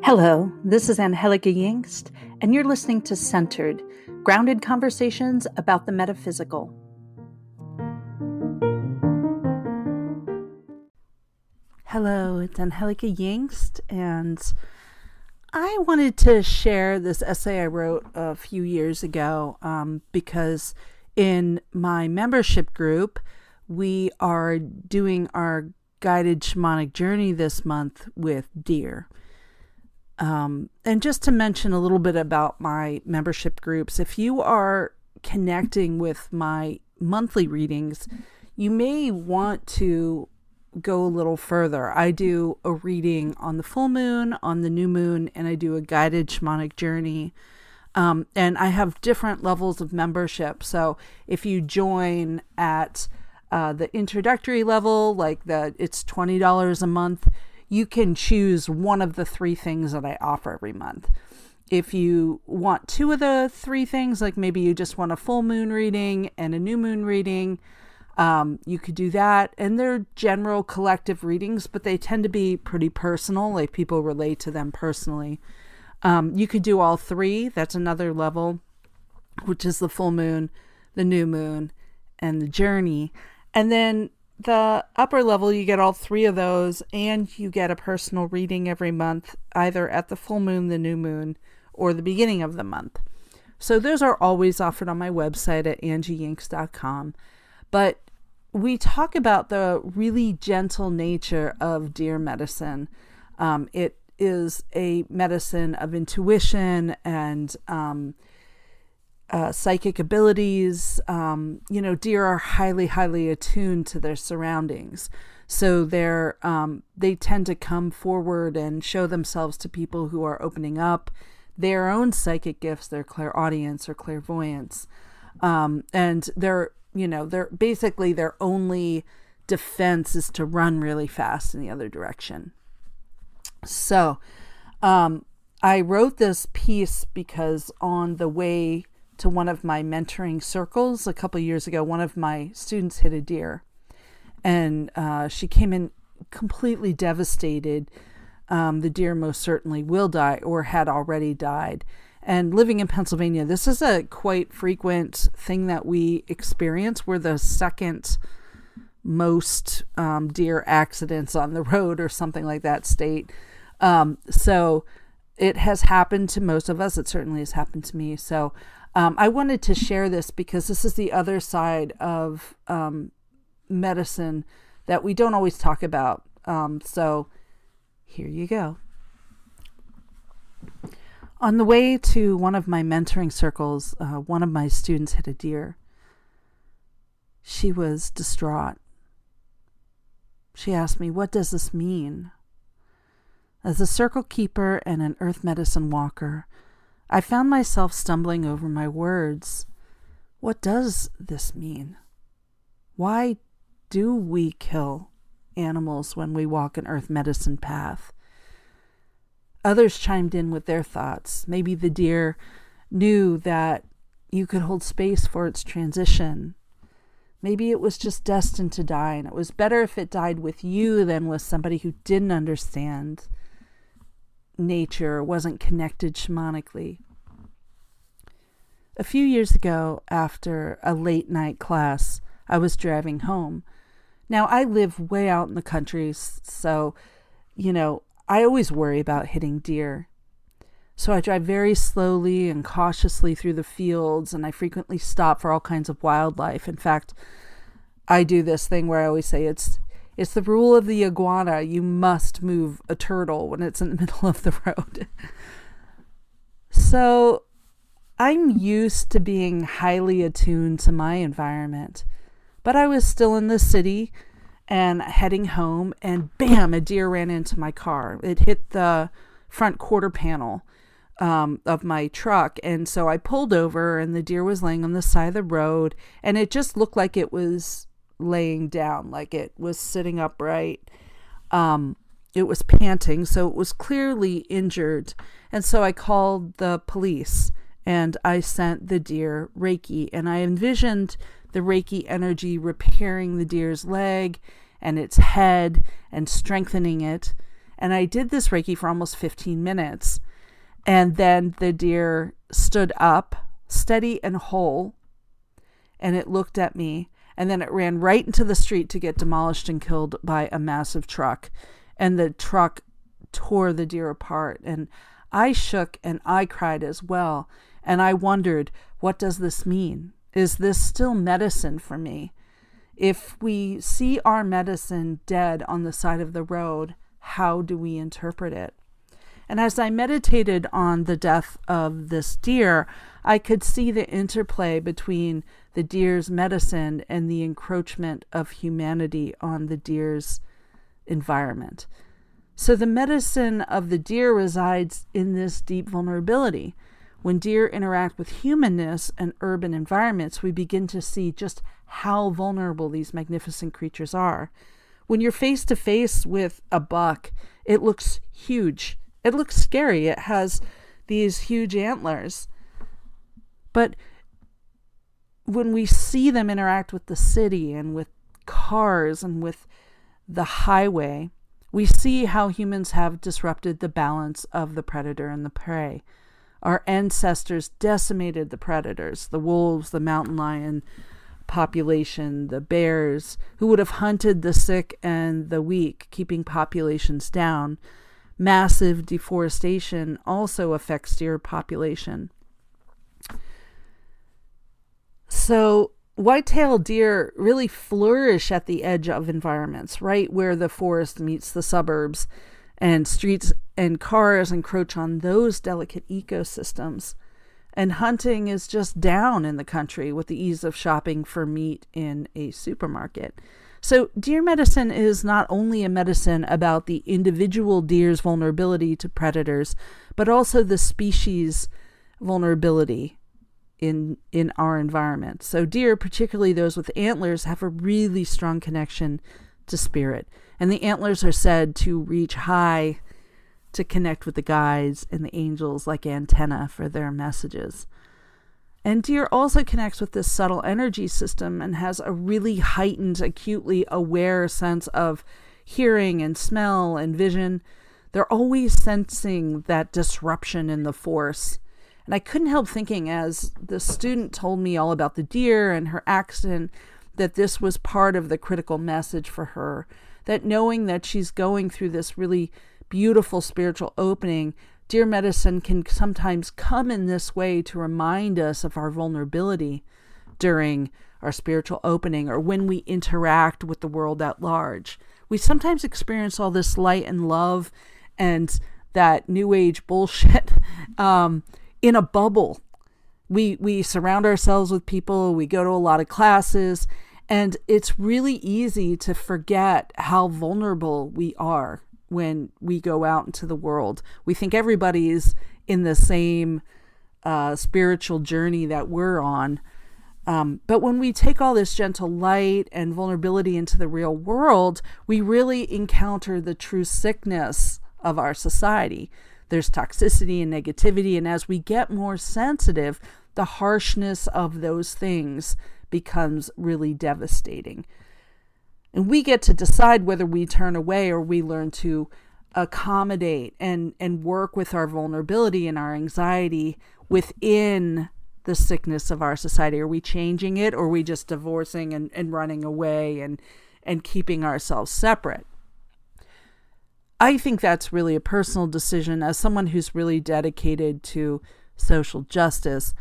Hello, this is Angie Yingst, and you're listening to Centered, grounded conversations about the metaphysical. Hello, it's Angie Yingst, and I wanted to share this essay I wrote a few years ago because in my membership group, we are doing our guided shamanic journey this month with deer. And just to mention a little bit about my membership groups, if you are connecting with my monthly readings, you may want to go a little further. I do a reading on the full moon, on the new moon, and I do a guided shamanic journey. And I have different levels of membership. So if you join at the introductory level, it's $20 a month, you can choose one of the three things that I offer every month. If you want two of the three things, like maybe you just want a full moon reading and a new moon reading, you could do that. And they're general collective readings, but they tend to be pretty personal, like people relate to them personally. You could do all three. That's another level, which is the full moon, the new moon, and the journey. And then the upper level, you get all three of those, and you get a personal reading every month, either at the full moon, the new moon, or the beginning of the month. So those are always offered on my website at angieyingst.com. But we talk about the really gentle nature of deer medicine. It is a medicine of intuition and psychic abilities. Deer are highly, highly attuned to their surroundings. So they tend to come forward and show themselves to people who are opening up their own psychic gifts, their clairaudience or clairvoyance. And they're basically their only defense is to run really fast in the other direction. So, I wrote this piece because on the way to one of my mentoring circles a couple years ago, one of my students hit a deer, and she came in completely devastated. The deer most certainly will die or had already died. And living in Pennsylvania, this is a quite frequent thing that we experience. We're the second most deer accidents on the road or something like that state. So it has happened to most of us. It certainly has happened to me. So I wanted to share this because this is the other side of medicine that we don't always talk about. So here you go. On the way to one of my mentoring circles, one of my students hit a deer. She was distraught. She asked me, "What does this mean?" As a circle keeper and an earth medicine walker, I found myself stumbling over my words. What does this mean? Why do we kill animals when we walk an earth medicine path? Others chimed in with their thoughts. Maybe the deer knew that you could hold space for its transition. Maybe it was just destined to die, and it was better if it died with you than with somebody who didn't understand nature, wasn't connected shamanically. A few years ago, after a late night class, I was driving home. Now, I live way out in the country, so, I always worry about hitting deer. So I drive very slowly and cautiously through the fields, and I frequently stop for all kinds of wildlife. In fact, I do this thing where I always say it's the rule of the iguana. You must move a turtle when it's in the middle of the road. So I'm used to being highly attuned to my environment, but I was still in the city and heading home, and bam, a deer ran into my car. It hit the front quarter panel of my truck, and so I pulled over, and the deer was laying on the side of the road, and it just looked like it was laying down, like it was sitting upright. It was panting, so it was clearly injured, and so I called the police, and I sent the deer Reiki, and I envisioned the Reiki energy repairing the deer's leg and its head and strengthening it. And I did this Reiki for almost 15 minutes. And then the deer stood up, steady and whole, and it looked at me. And then it ran right into the street to get demolished and killed by a massive truck. And the truck tore the deer apart. And I shook and I cried as well. And I wondered, what does this mean? Is this still medicine for me? If we see our medicine dead on the side of the road, how do we interpret it? And as I meditated on the death of this deer, I could see the interplay between the deer's medicine and the encroachment of humanity on the deer's environment. So the medicine of the deer resides in this deep vulnerability. When deer interact with humanness and urban environments, we begin to see just how vulnerable these magnificent creatures are. When you're face to face with a buck, it looks huge. It looks scary. It has these huge antlers. But when we see them interact with the city and with cars and with the highway, we see how humans have disrupted the balance of the predator and the prey. Our ancestors decimated the predators, the wolves, the mountain lion population, the bears, who would have hunted the sick and the weak, keeping populations down. Massive deforestation also affects deer population. So white-tailed deer really flourish at the edge of environments, right where the forest meets the suburbs, and streets and cars encroach on those delicate ecosystems. And hunting is just down in the country with the ease of shopping for meat in a supermarket. So deer medicine is not only a medicine about the individual deer's vulnerability to predators, but also the species vulnerability in our environment. So deer, particularly those with antlers, have a really strong connection to spirit. And the antlers are said to reach high to connect with the guides and the angels like antenna for their messages. And deer also connects with this subtle energy system and has a really heightened, acutely aware sense of hearing and smell and vision. They're always sensing that disruption in the force. And I couldn't help thinking, as the student told me all about the deer and her accident, that this was part of the critical message for her, that knowing that she's going through this really beautiful spiritual opening, deer medicine can sometimes come in this way to remind us of our vulnerability during our spiritual opening or when we interact with the world at large. We sometimes experience all this light and love and that new age bullshit in a bubble. We surround ourselves with people, we go to a lot of classes, and it's really easy to forget how vulnerable we are when we go out into the world. We think everybody's in the same spiritual journey that we're on. But when we take all this gentle light and vulnerability into the real world, we really encounter the true sickness of our society. There's toxicity and negativity, and as we get more sensitive, the harshness of those things becomes really devastating. And we get to decide whether we turn away or we learn to accommodate and work with our vulnerability and our anxiety within the sickness of our society. Are we changing it, or are we just divorcing and running away and keeping ourselves separate? I think that's really a personal decision. As someone who's really dedicated to social justice,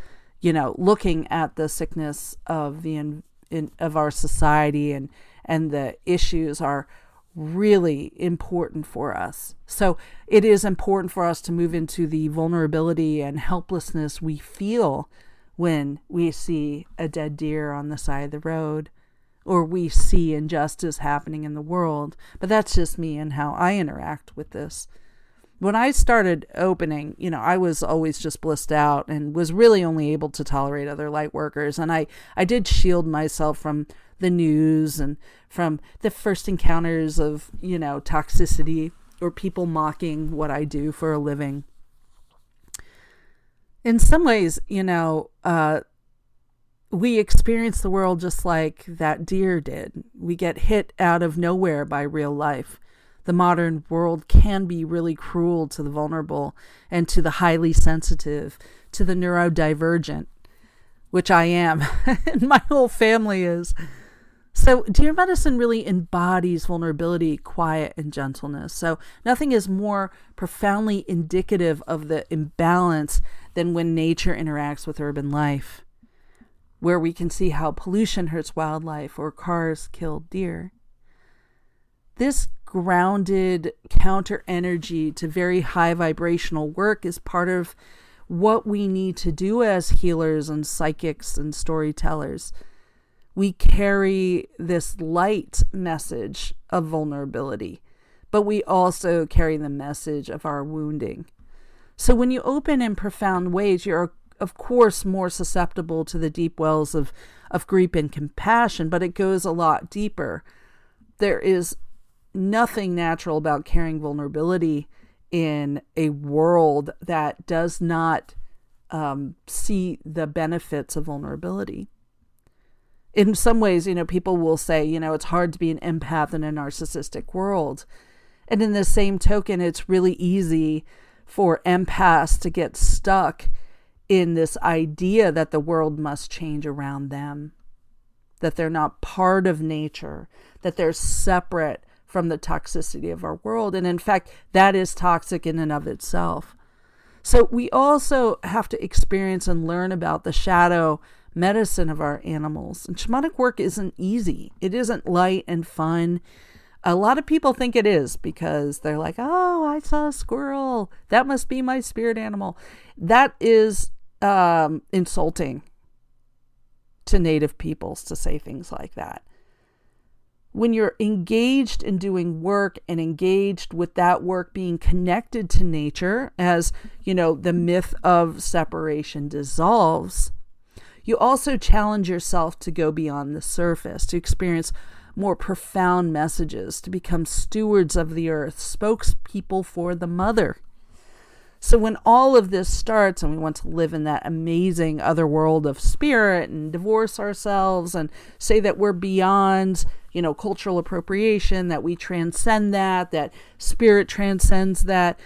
looking at the sickness of of our society and the issues are really important for us. So it is important for us to move into the vulnerability and helplessness we feel when we see a dead deer on the side of the road, or we see injustice happening in the world. But that's just me and how I interact with this. When I started opening, I was always just blissed out and was really only able to tolerate other light workers. And I did shield myself from the news and from the first encounters of, toxicity or people mocking what I do for a living. In some ways, we experience the world just like that deer did. We get hit out of nowhere by real life. the modern world can be really cruel to the vulnerable and to the highly sensitive, to the neurodivergent, which I am, and my whole family is. So deer medicine really embodies vulnerability, quiet, and gentleness. So nothing is more profoundly indicative of the imbalance than when nature interacts with urban life, where we can see how pollution hurts wildlife or cars kill deer. This grounded counter energy to very high vibrational work is part of what we need to do as healers and psychics and storytellers. We carry this light message of vulnerability, but we also carry the message of our wounding. So when you open in profound ways, you're of course more susceptible to the deep wells of grief and compassion, but it goes a lot deeper. There is nothing natural about carrying vulnerability in a world that does not see the benefits of vulnerability. In some ways, people will say, it's hard to be an empath in a narcissistic world. And in the same token, it's really easy for empaths to get stuck in this idea that the world must change around them, that they're not part of nature, that they're separate from the toxicity of our world. And in fact, that is toxic in and of itself. So we also have to experience and learn about the shadow medicine of our animals. And shamanic work isn't easy. It isn't light and fun. A lot of people think it is because they're like, oh, I saw a squirrel. That must be my spirit animal. That is insulting to Native peoples to say things like that. When you're engaged in doing work and engaged with that work being connected to nature, as, the myth of separation dissolves, you also challenge yourself to go beyond the surface, to experience more profound messages, to become stewards of the earth, spokespeople for the mother. So when all of this starts and we want to live in that amazing other world of spirit and divorce ourselves and say that we're beyond, cultural appropriation, that we transcend that spirit transcends that,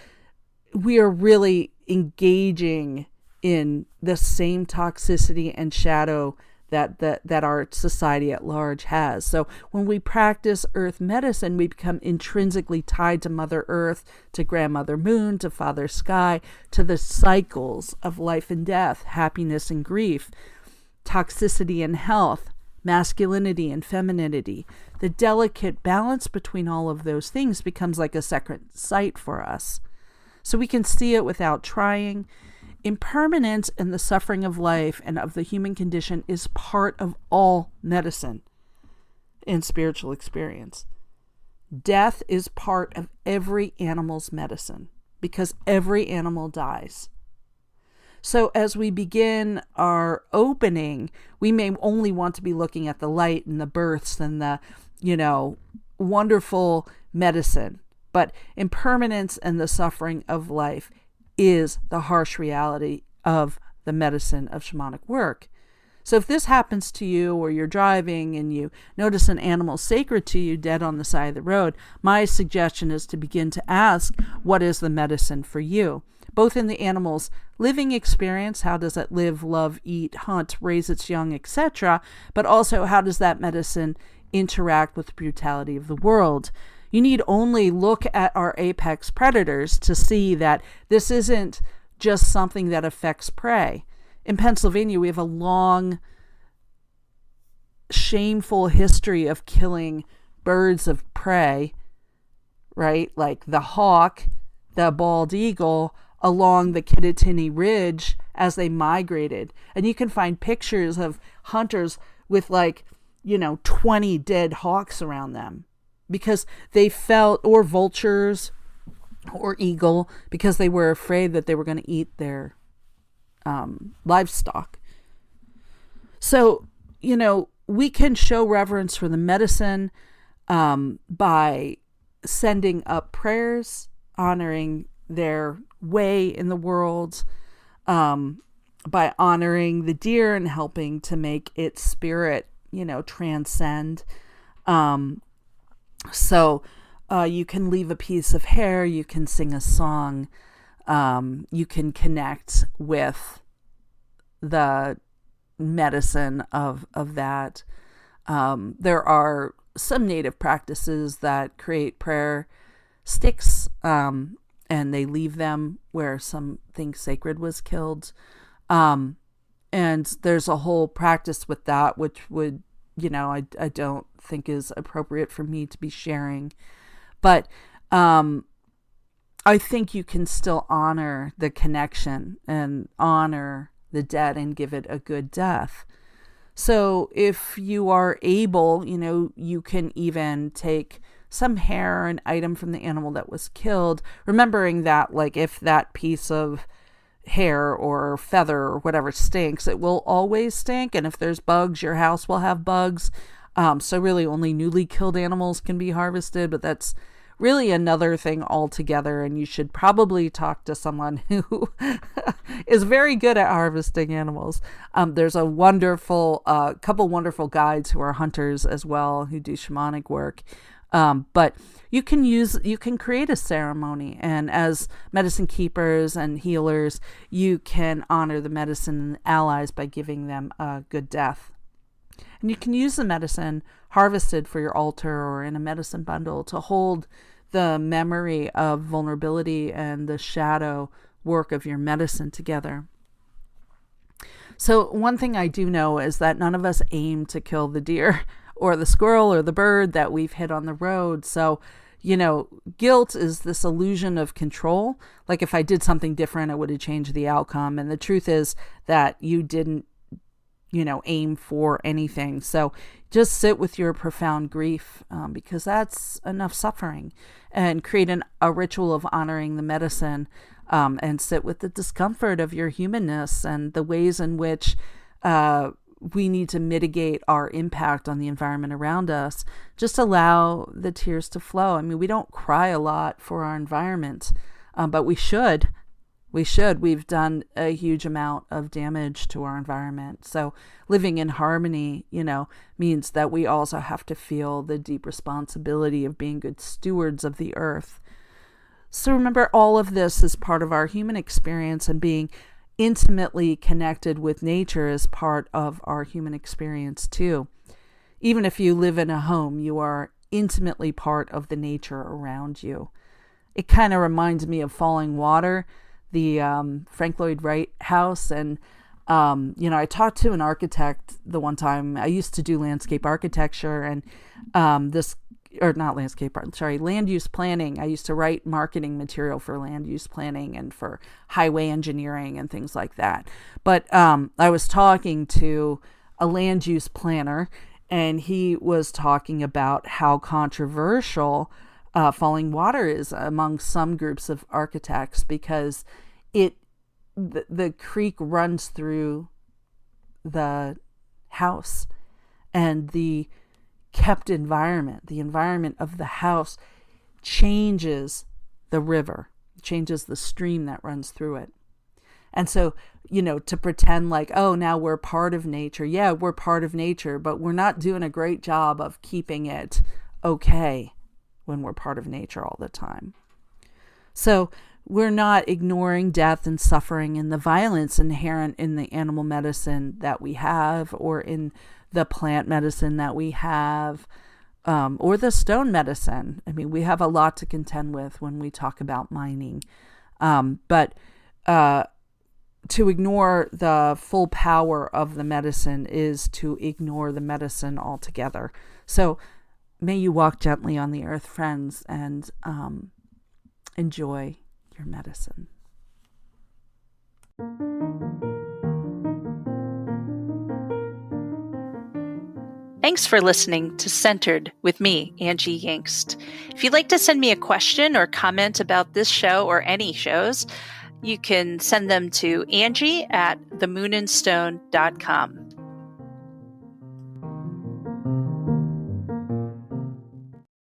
we are really engaging in the same toxicity and shadow that our society at large has. So when we practice earth medicine, we become intrinsically tied to Mother Earth, to Grandmother Moon, to Father Sky, to the cycles of life and death, happiness and grief, toxicity and health, masculinity and femininity. The delicate balance between all of those things becomes like a second sight for us. So we can see it without trying. Impermanence and the suffering of life and of the human condition is part of all medicine and spiritual experience. Death is part of every animal's medicine because every animal dies. So as we begin our opening, we may only want to be looking at the light and the births and the, wonderful medicine. But impermanence and the suffering of life is the harsh reality of the medicine of shamanic work. So if this happens to you, or you're driving and you notice an animal sacred to you dead on the side of the road, my suggestion is to begin to ask, what is the medicine for you? Both in the animal's living experience, how does it live, love, eat, hunt, raise its young, etc., but also how does that medicine interact with the brutality of the world? You need only look at our apex predators to see that this isn't just something that affects prey. In Pennsylvania, we have a long, shameful history of killing birds of prey, right? Like the hawk, the bald eagle, along the Kittatinny Ridge as they migrated. And you can find pictures of hunters with 20 dead hawks around them, because they felt, or vultures or eagle, because they were afraid that they were going to eat their livestock. So, we can show reverence for the medicine by sending up prayers, honoring their way in the world, by honoring the deer and helping to make its spirit, transcend. So You can leave a piece of hair, you can sing a song, you can connect with the medicine of that. There are some native practices that create prayer sticks, and they leave them where something sacred was killed. And there's a whole practice with that, which would, I don't think is appropriate for me to be sharing. But I think you can still honor the connection and honor the dead and give it a good death. So if you are able, you can even take some hair, an item from the animal that was killed, remembering that, like, if that piece of hair or feather or whatever stinks, it will always stink. And if there's bugs, your house will have bugs. So really only newly killed animals can be harvested, but that's really another thing altogether. And you should probably talk to someone who is very good at harvesting animals. There's a wonderful, couple wonderful guides who are hunters as well, who do shamanic work. But you can create a ceremony, and as medicine keepers and healers, you can honor the medicine and allies by giving them a good death. And you can use the medicine harvested for your altar or in a medicine bundle to hold the memory of vulnerability and the shadow work of your medicine together. So one thing I do know is that none of us aim to kill the deer or the squirrel or the bird that we've hit on the road. So, guilt is this illusion of control. Like, if I did something different, it would have changed the outcome. And the truth is that you didn't, aim for anything. So just sit with your profound grief, because that's enough suffering, and create a ritual of honoring the medicine, and sit with the discomfort of your humanness and the ways in which we need to mitigate our impact on the environment around us. Just allow the tears to flow. I mean, we don't cry a lot for our environment, but we should. We've done a huge amount of damage to our environment. So living in harmony, means that we also have to feel the deep responsibility of being good stewards of the earth. So remember, all of this is part of our human experience, and being intimately connected with nature is part of our human experience too. Even if you live in a home, you are intimately part of the nature around you. It kind of reminds me of Falling Water, the Frank Lloyd Wright house. And, I talked to an architect the one time. I used to do landscape architecture, and land use planning. I used to write marketing material for land use planning and for highway engineering and things like that. But I was talking to a land use planner, and he was talking about how controversial Falling Water is among some groups of architects, because the creek runs through the house, and the kept environment, the environment of the house, changes the river, changes the stream that runs through it. And so, to pretend like, oh, now we're part of nature. Yeah, we're part of nature, but we're not doing a great job of keeping it okay when we're part of nature all the time. So we're not ignoring death and suffering and the violence inherent in the animal medicine that we have, or in the plant medicine that we have, or the stone medicine. I mean, we have a lot to contend with when we talk about mining. But to ignore the full power of the medicine is to ignore the medicine altogether. So may you walk gently on the earth, friends, and enjoy your medicine. Thanks for listening to Centered with me, Angie Yingst. If you'd like to send me a question or comment about this show or any shows, you can send them to Angie@themoonandstone.com.